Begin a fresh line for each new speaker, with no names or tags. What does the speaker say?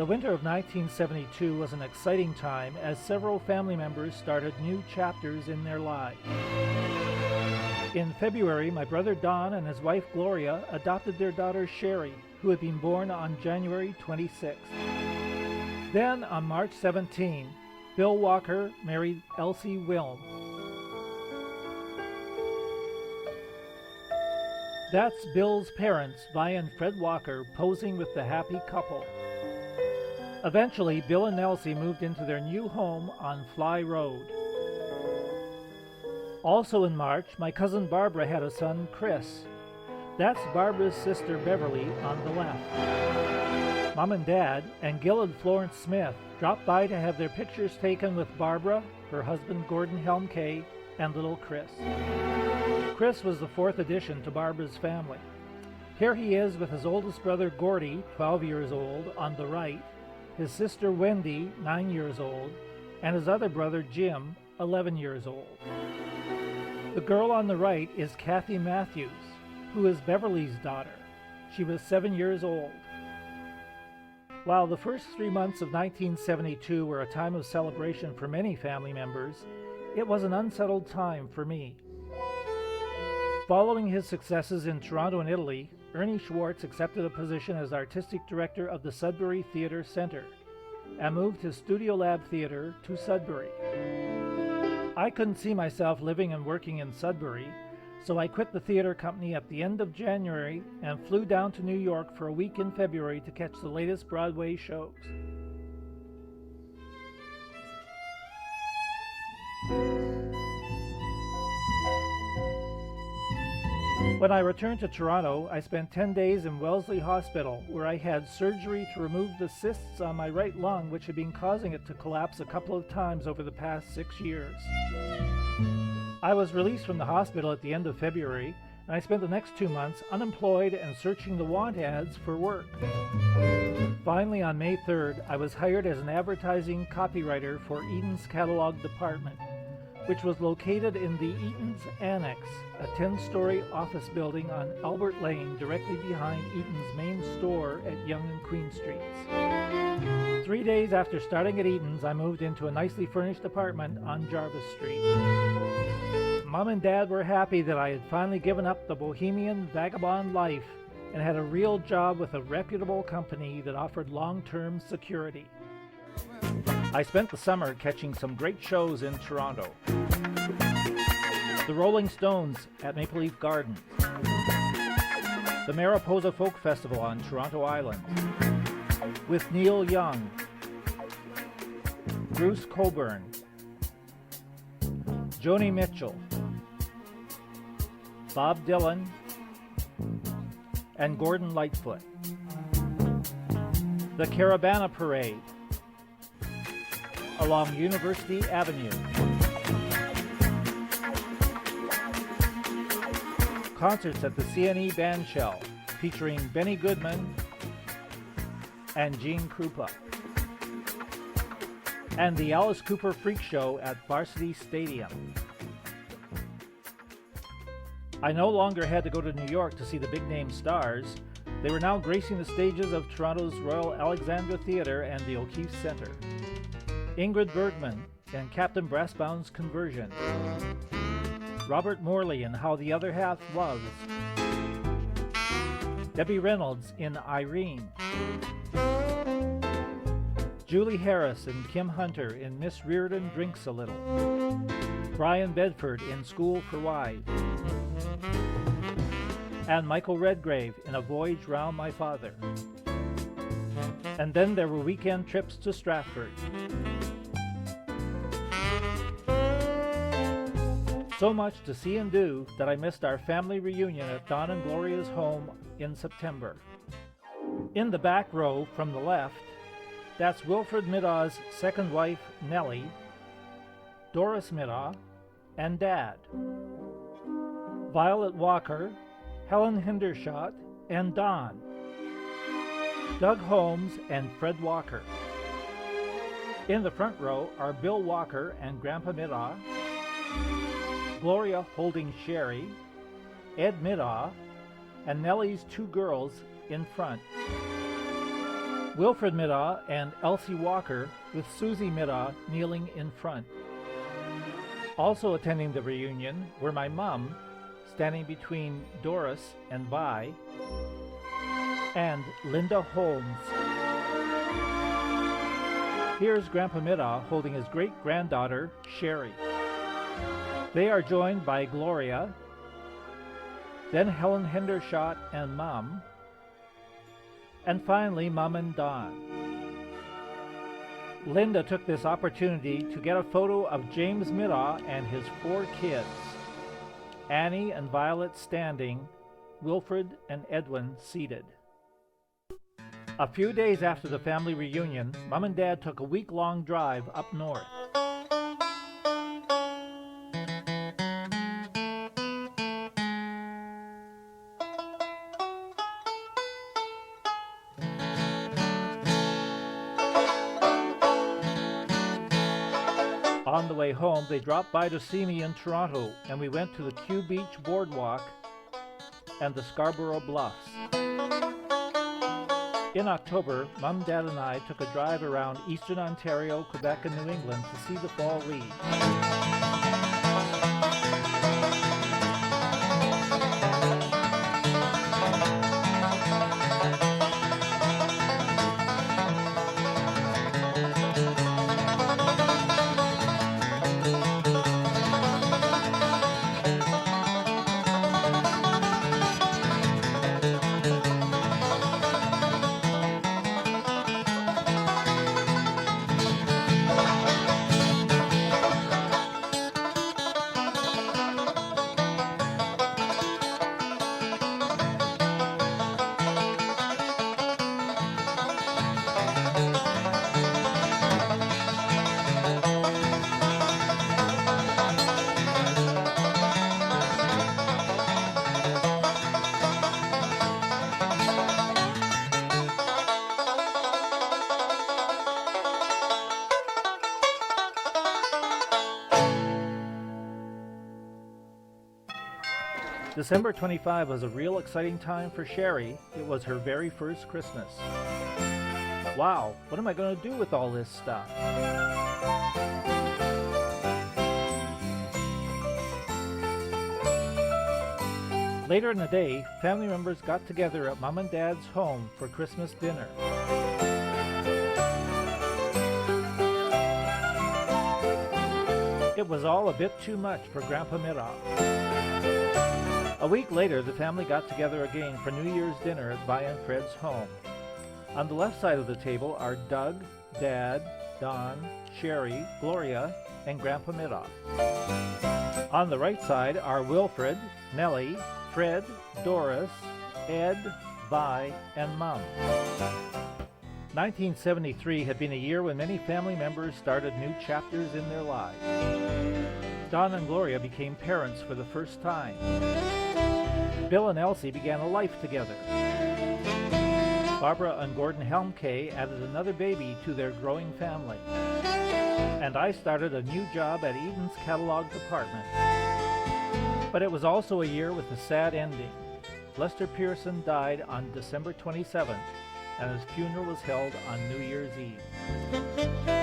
The winter of 1972 was an exciting time as several family members started new chapters in their lives. In February, my brother Don and his wife Gloria adopted their daughter Sherry, who had been born on January 26th. Then, on March 17, Bill Walker married Elsie Wilm. That's Bill's parents, Vi and Fred Walker, posing with the happy couple. Eventually, Bill and Elsie moved into their new home on Fly Road. Also in March, my cousin Barbara had a son, Chris. That's Barbara's sister Beverly on the left. Mom and Dad and Gil and Florence Smith dropped by to have their pictures taken with Barbara, her husband Gordon Helmke, and little Chris. Chris was the fourth addition to Barbara's family. Here he is with his oldest brother Gordy, 12 years old, on the right, his sister Wendy, 9 years old, and his other brother Jim, 11 years old. The girl on the right is Kathy Matthews, who is Beverly's daughter. She was 7 years old. While the first 3 months of 1972 were a time of celebration for many family members, it was an unsettled time for me. Following his successes in Toronto and Italy, Ernie Schwartz accepted a position as artistic director of the Sudbury Theatre Centre and moved his Studio Lab Theatre to Sudbury. I couldn't see myself living and working in Sudbury, so I quit the theater company at the end of January and flew down to New York for a week in February to catch the latest Broadway shows. When I returned to Toronto, I spent 10 days in Wellesley Hospital, where I had surgery to remove the cysts on my right lung, which had been causing it to collapse a couple of times over the past 6 years. I was released from the hospital at the end of February, and I spent the next 2 months unemployed and searching the want ads for work. Finally, on May 3rd, I was hired as an advertising copywriter for Eaton's catalog department, which was located in the Eaton's Annex, a 10-story office building on Albert Lane directly behind Eaton's main store at Yonge and Queen Streets. 3 days after starting at Eaton's, I moved into a nicely furnished apartment on Jarvis Street. Mom and Dad were happy that I had finally given up the bohemian vagabond life and had a real job with a reputable company that offered long-term security. I spent the summer catching some great shows in Toronto. The Rolling Stones at Maple Leaf Gardens, the Mariposa Folk Festival on Toronto Island, with Neil Young, Bruce Cockburn, Joni Mitchell, Bob Dylan, and Gordon Lightfoot. The Caravana Parade along University Avenue. Concerts at the CNE Bandshell featuring Benny Goodman and Gene Krupa. And the Alice Cooper Freak Show at Varsity Stadium. I no longer had to go to New York to see the big-name stars. They were now gracing the stages of Toronto's Royal Alexandra Theatre and the O'Keefe Centre. Ingrid Bergman in Captain Brassbound's Conversion. Robert Morley in How the Other Half Loves. Debbie Reynolds in Irene. Julie Harris and Kim Hunter in Miss Reardon Drinks a Little. Brian Bedford in School for Wives. And Michael Redgrave in A Voyage Round My Father. And then there were weekend trips to Stratford. So much to see and do that I missed our family reunion at Don and Gloria's home in September. In the back row from the left, that's Wilfred Middaw's second wife, Nellie, Doris Middaw, and Dad. Violet Walker, Helen Hendershot, and Don. Doug Holmes and Fred Walker. In the front row are Bill Walker and Grandpa Middaw, Gloria holding Sherry, Ed Middaw, and Nellie's two girls in front. Wilfred Middaugh and Elsie Walker, with Susie Middaugh kneeling in front. Also attending the reunion were my mom, standing between Doris and Vi, and Linda Holmes. Here's Grandpa Middaugh holding his great-granddaughter, Sherry. They are joined by Gloria, then Helen Hendershot and Mom, and finally Mom and Don. Linda took this opportunity to get a photo of James Middaugh and his 4 kids, Annie and Violet standing, Wilfred and Edwin seated. A few days after the family reunion, Mom and Dad took a week-long drive up north. On the way home, they dropped by to see me in Toronto, and we went to the Kew Beach Boardwalk and the Scarborough Bluffs. In October, Mom, Dad, and I took a drive around Eastern Ontario, Quebec, and New England to see the fall leaves. December 25 was a real exciting time for Sherry. It was her very first Christmas. Wow, what am I going to do with all this stuff? Later in the day, family members got together at Mom and Dad's home for Christmas dinner. It was all a bit too much for Grandpa Middaugh. A week later, the family got together again for New Year's dinner at Vi and Fred's home. On the left side of the table are Doug, Dad, Don, Sherry, Gloria, and Grandpa Middaugh. On the right side are Wilfred, Nellie, Fred, Doris, Ed, Vi, and Mom. 1973 had been a year when many family members started new chapters in their lives. Don and Gloria became parents for the first time. Bill and Elsie began a life together. Barbara and Gordon Helmke added another baby to their growing family. And I started a new job at Eaton's catalog department. But it was also a year with a sad ending. Lester Pearson died on December 27th, and his funeral was held on New Year's Eve.